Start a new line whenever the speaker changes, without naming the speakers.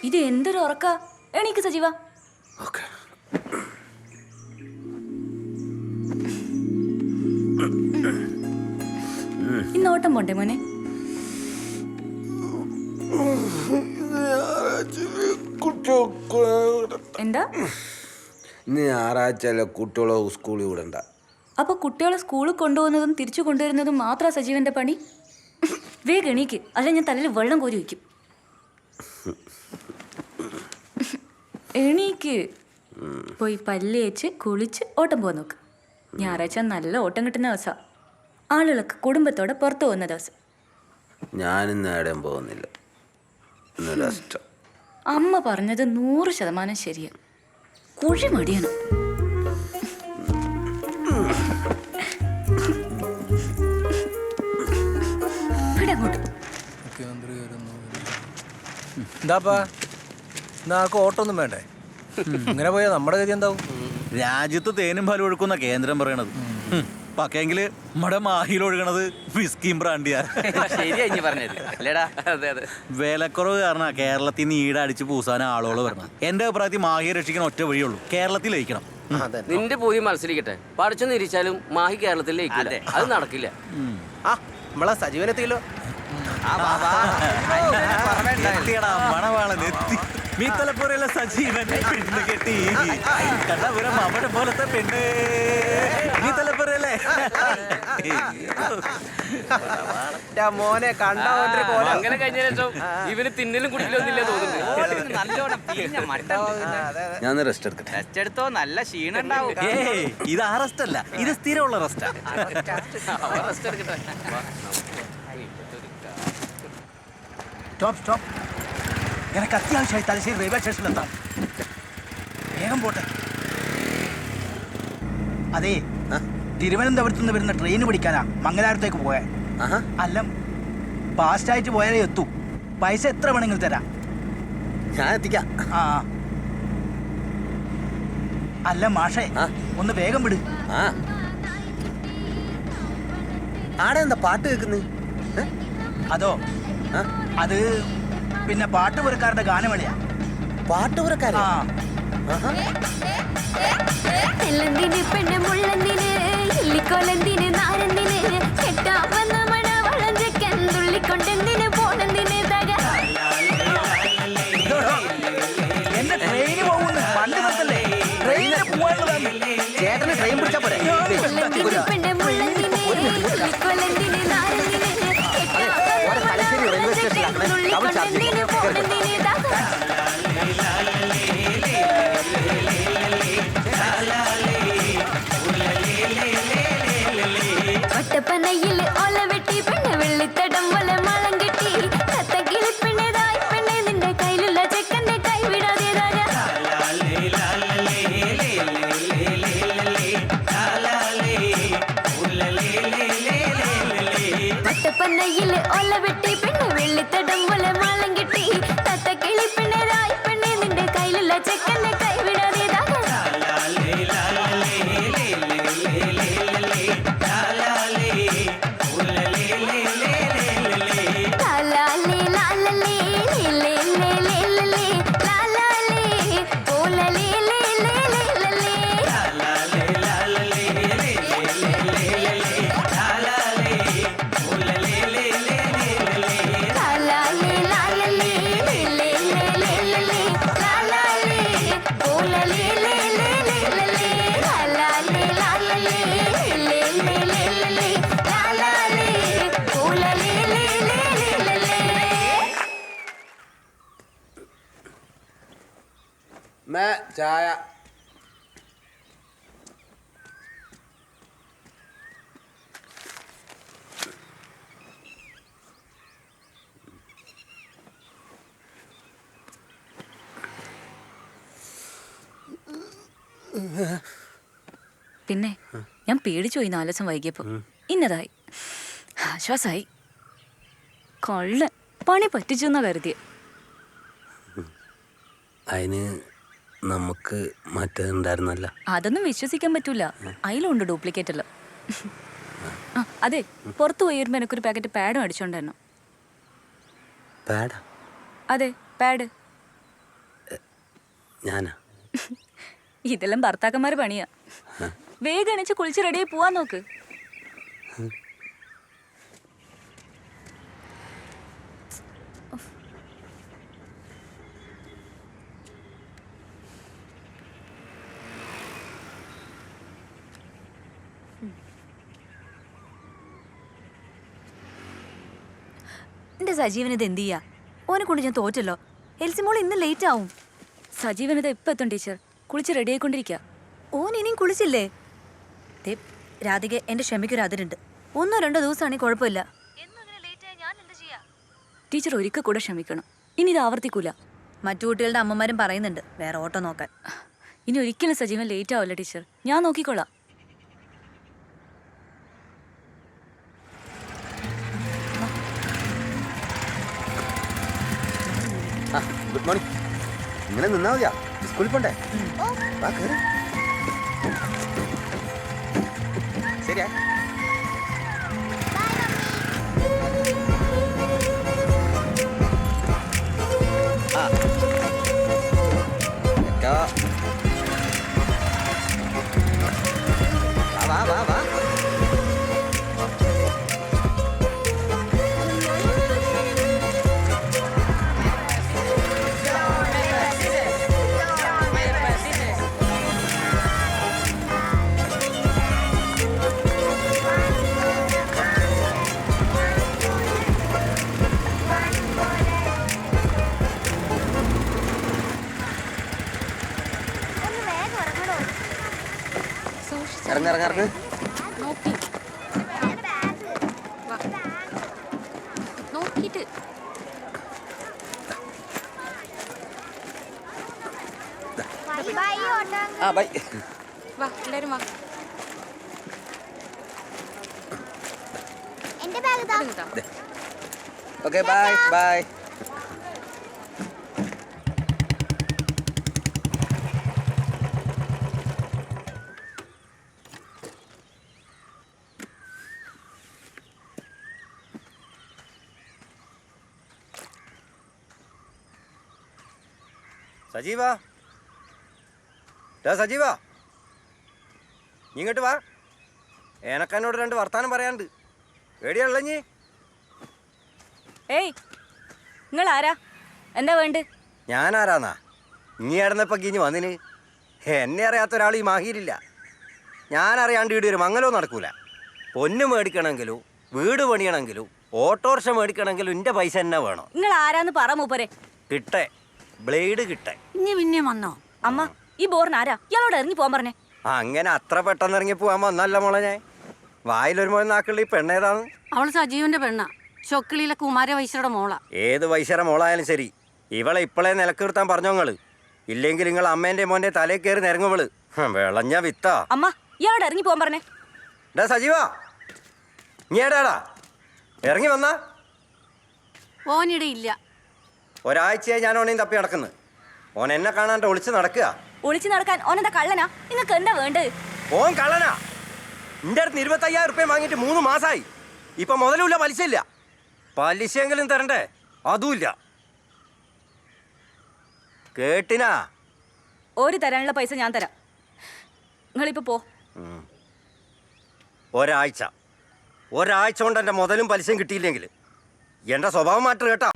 ഇത് എന്തൊരു ഉറക്ക. എണീക്ക് സജീവ. ഇന്ന് ഓട്ടം പോണ്ടേ മോനെ? എന്താ
ഇന്ന് ഞായറാഴ്ച കുട്ടികളെ സ്കൂളിൽ വിടണ്ട.
അപ്പൊ കുട്ടികളെ സ്കൂളിൽ കൊണ്ടുപോകുന്നതും തിരിച്ചു കൊണ്ടുവരുന്നതും മാത്രം സജീവന്റെ പണി? വേഗം എണീക്ക്, അല്ല ഞാൻ തലയിൽ വെള്ളം കോരി വയ്ക്കും. എണീക്ക്, പോയി പല്ല് തേച്ച് കുളിച്ച് ഓട്ടം പോകാൻ നോക്ക്. ഞായറാഴ്ച നല്ല ഓട്ടം കിട്ടുന്ന ദിവസമാണ്. ആളുകളൊക്കെ കുടുംബത്തോടെ പുറത്തു പോകുന്ന ദിവസം.
ഞാനിന്ന് എവിടെയും പോകുന്നില്ല.
അമ്മ പറഞ്ഞത് 100% ശരിയാ. കുഴി മടിയാണ്.
എന്താപ്പാ ആർക്കും ഓട്ടൊന്നും വേണ്ടേ? ഇങ്ങനെ പോയാൽ നമ്മുടെ ഗതി എന്താവും?
രാജ്യത്ത് തേനും പാലും ഒഴുക്കുന്ന കേന്ദ്രം പറയണത്. പക്കെങ്കില് നമ്മുടെ മാഹിയിൽ ഒഴുകണത് വിസ്കിയും ബ്രാൻഡിയാ. വിലക്കുറവ് കാരണം കേരളത്തിൽ നിന്ന് ഈട അടിച്ച് പൂസാൻ ആളുകൾ വരണം. എന്റെ അഭിപ്രായത്തിൽ മാഹിയെ രക്ഷിക്കാൻ ഒറ്റ വഴിയുള്ളൂ, കേരളത്തിൽ ലയിക്കണം.
നിന്റെ പോയി മത്സരിക്കട്ടെ, പഠിച്ചു നിരിച്ചാലും മാഹി കേരളത്തിൽ ലയിക്കില്ല. അത് നടക്കില്ല.
നമ്മളെ സജീവനെത്തിയല്ലോ.
മീത്തലപ്പുറയിലെ സജീവൻ പെണ്ണ് കെട്ടി കണ്ണപുരം അവനെ പോലത്തെ പെണ്ണ്. മീത്തലപ്പുറയിലെ
മോനെ കണ്ട
അങ്ങനെ കഴിഞ്ഞ ശേഷം ഇവന് തിന്നലും കുടിക്കലൊന്നുമില്ല തോന്നുന്നു.
ഞാൻ റെസ്റ്റ് എടുക്കട്ടെ.
റെസ്റ്റ് എടുത്തോ, നല്ല ക്ഷീണം ഉണ്ടാവും.
ഇത് ആ റെസ്റ്റ് അല്ല, ഇത് സ്ഥിരമുള്ള റെസ്റ്റാ.
റെസ്റ്റ് എടുക്കട്ടെ.
Stop stop. എനിക്ക് അത്യാവശ്യമായി തലശ്ശേരി റെയിൽവേ സ്റ്റേഷനിലെത്താം. വേഗം പോട്ടെ. അതെ, തിരുവനന്തപുരത്ത് നിന്ന് വരുന്ന ട്രെയിൻ പിടിക്കാനാ മംഗലാപുരത്തേക്ക് പോയാ. അല്ല, ഫാസ്റ്റായിട്ട് പോയാലേ എത്തൂ. പൈസ എത്ര വേണമെങ്കിലും തരാം.
ഞാൻ എത്തിക്കാം.
ആ അല്ല മാഷേ, ഒന്ന് വേഗം വിട്.
ആടെ എന്താ പാട്ട് കേൾക്കുന്നത്?
അതോ, അത് പിന്നെ പാട്ടുപുരക്കാരുടെ ഗാനമേളയാ.
പാട്ടുപുരക്കാരാ?
എന്റെ ട്രെയിന് പോകുന്നു. പണ്ട് നിർത്തല്ലേ, ട്രെയിനിന് പോകാനുള്ളതാണ്. ചേട്ടന് ട്രെയിൻ പിടിച്ചാ പോരെ?
തലശ്ശേരി റെയിൽവേ സ്റ്റേഷനിലാണ് ഡബിൾ ചാർജ്.
ഒറ്റപ്പനയിൽ ഒല വെട്ടി പെണ്ണെ വെള്ളിത്തടം പോലെ മളം കെട്ടി തത്തക്കിളി പെണ്ണേതായി പെണ്ണെ നിന്റെ കയ്യിലുള്ള ചെക്കന്റെ കൈ വിടാതേതായ ഒറ്റപ്പനയിൽ ഒല വെട്ടി പെണ്ണെ വെള്ളിത്തടം പോലെ മളം കെട്ടി തത്തക്കിളി പെണ്ണേതായി പെണ്ണെ നിന്റെ കയ്യിലുള്ള ചെക്കന്റെ കൈ വിടാതേതായ
ചായ.
പിന്നെ ഞാൻ പേടിച്ചു പോയി 4 ദിവസം വൈകിയപ്പോ. ഇന്നതായി, ആശ്വാസായി. കൊള്ളൻ പണി പറ്റിച്ചെന്നാ കരുതിയ.
അതിന് നമുക്ക് മറ്റേതുണ്ടായിരുന്നല്ല.
അതൊന്നും വിശ്വസിക്കാൻ പറ്റൂല. അതിലുണ്ട് ഡ്യൂപ്ലിക്കേറ്റ് എല്ലാം. അതെ, പുറത്തു പോയി വരുമ്പോ എനിക്കൊരു പാക്കറ്റ് പാഡും അടിച്ചോണ്ടായിരുന്നു.
പാഡാ?
അതെ, പാഡ്.
ഞാനാ?
ഇതെല്ലാം ഭർത്താക്കന്മാര് പണിയാ. വേഗം എണീച്ച് കുളിച്ച് റെഡിയായി പോവാൻ നോക്ക്.
എന്റെ സജീവൻ ഇത് എന്ത് ചെയ്യാ? ഓനെ കൊണ്ട് ഞാൻ തോറ്റല്ലോ. എൽസി മോൾ ഇന്ന് ലേറ്റ് ആവും.
സജീവനത ഇപ്പൊ എത്തും ടീച്ചർ. കുളിച്ച് റെഡി ആയിക്കൊണ്ടിരിക്കുക.
ഓൻ ഇനിയും കുളിച്ചില്ലേ? ദേ, രാധിക, എന്റെ ക്ഷമയ്ക്കൊരു അതിരുണ്ട്. 1-2 ദിവസമാണെങ്കിൽ കുഴപ്പമില്ല.
ടീച്ചർ ഒരിക്കൽ കൂടെ ക്ഷമിക്കണം. ഇനി ഇത് ആവർത്തിക്കൂല.
മറ്റു കുട്ടികളുടെ അമ്മമാരും പറയുന്നുണ്ട് വേറെ ഓട്ടോ നോക്കാൻ.
ഇനി ഒരിക്കലും സജീവൻ ലേറ്റ് ആവില്ല ടീച്ചർ. ഞാൻ നോക്കിക്കോളാം.
Good morning. ഇങ്ങനെ നിന്നാ മതിയാ? സ്കൂളിൽ പോണ്ടേ? വാ കേറ്. ശരിയാ. വാ വാ വാ. ഇറങ്ങ്.
നോക്കിട്ട്
ആ ബൈ.
വാ എല്ലാരും വാ.
എന്റെ ബാഗ് ഇതാ.
Okay bye bye.
സജീവാ, സജീവാ, ഇങ്ങോട്ട് വാ. എനക്കെന്നോട് 2 വർത്താനം പറയാനുണ്ട്. എവിടെയാണല്ലോ നീ?
ഏയ്, നിങ്ങൾ ആരാ? എന്താ വേണ്ട?
ഞാനാരാന്നാ? നീ ഇടന്നപ്പോ കിഞ്ഞ് വന്നിന്. എന്നെ അറിയാത്ത ഒരാൾ ഈ മാഹിയിലില്ല. ഞാനറിയാണ്ട് ഇവിടെ ഒരു മംഗലവും നടക്കൂല. പൊന്ന് മേടിക്കണമെങ്കിലും വീട് പണിയണമെങ്കിലും ഓട്ടോറിക്ഷ മേടിക്കണമെങ്കിലും എൻ്റെ പൈസ തന്നെ വേണം.
നിങ്ങൾ ആരാന്ന് പറ മൂപ്പരെ.
കിട്ടേ, ബ്ലേഡ് കിട്ടേ.
ഇനി പിന്നെ വന്നോ?
അമ്മ, ഈ ബോറിന് ആരാ? ഇയാളോട് ഇറങ്ങി പോകാൻ പറഞ്ഞേ.
അങ്ങനെ അത്ര പെട്ടെന്ന് ഇറങ്ങി പോകാൻ വന്നല്ല മോളെ ഞാൻ. വായിലൊരു മോൻ നാക്കുള്ള ഈ പെണ്ണേതാണ്?
അവള് സജീവന്റെ പെണ്ണ, ചൊക്കിളിയിലെ കുമാര വൈശ്യരുടെ മോള.
ഏത് വൈശ്യര മോളായാലും ശരി, ഇവളെ ഇപ്പോഴേ നിലക്കിർത്താൻ പറഞ്ഞോങ്ങള്. ഇല്ലെങ്കിൽ നിങ്ങൾ അമ്മേന്റെ മോന്റെ തലയിൽ കയറി നിരങ്ങുവള്. വിളഞ്ഞ വിത്താ.
അമ്മ, ഇയാളോട് ഇറങ്ങി പോകാൻ പറഞ്ഞേ.
ഡാ സജീവാ, നീ ഏടാടാ? ഇറങ്ങി വന്നാ?
ഓനിടെ ഇല്ല.
ഒരാഴ്ചയായി ഞാൻ ഓനെയും തപ്പി നടക്കുന്നു. ഓൻ എന്നെ കാണാണ്ട് ഒളിച്ച് നടക്കുക.
ഒളിച്ചു നടക്കാൻ ഓനെന്താ കള്ളനാ? നിങ്ങൾക്ക് എന്താ വേണ്ടത്?
ഓൻ കള്ളനാ. എൻ്റെ അടുത്ത് 25,000 റുപ്യ വാങ്ങിയിട്ട് 3 മാസമായി. ഇപ്പൊ മുതലുമില്ല, പലിശ ഇല്ല. പലിശയെങ്കിലും തരണ്ടേ? അതുമില്ല. കേട്ടിനാ?
ഒരു തരാനുള്ള പൈസ ഞാൻ തരാം. നിങ്ങളിപ്പോ പോ.
ഒരാഴ്ച കൊണ്ട് എൻ്റെ മുതലും പലിശയും കിട്ടിയില്ലെങ്കിൽ എൻ്റെ സ്വഭാവം മാറ്റം കേട്ടാ.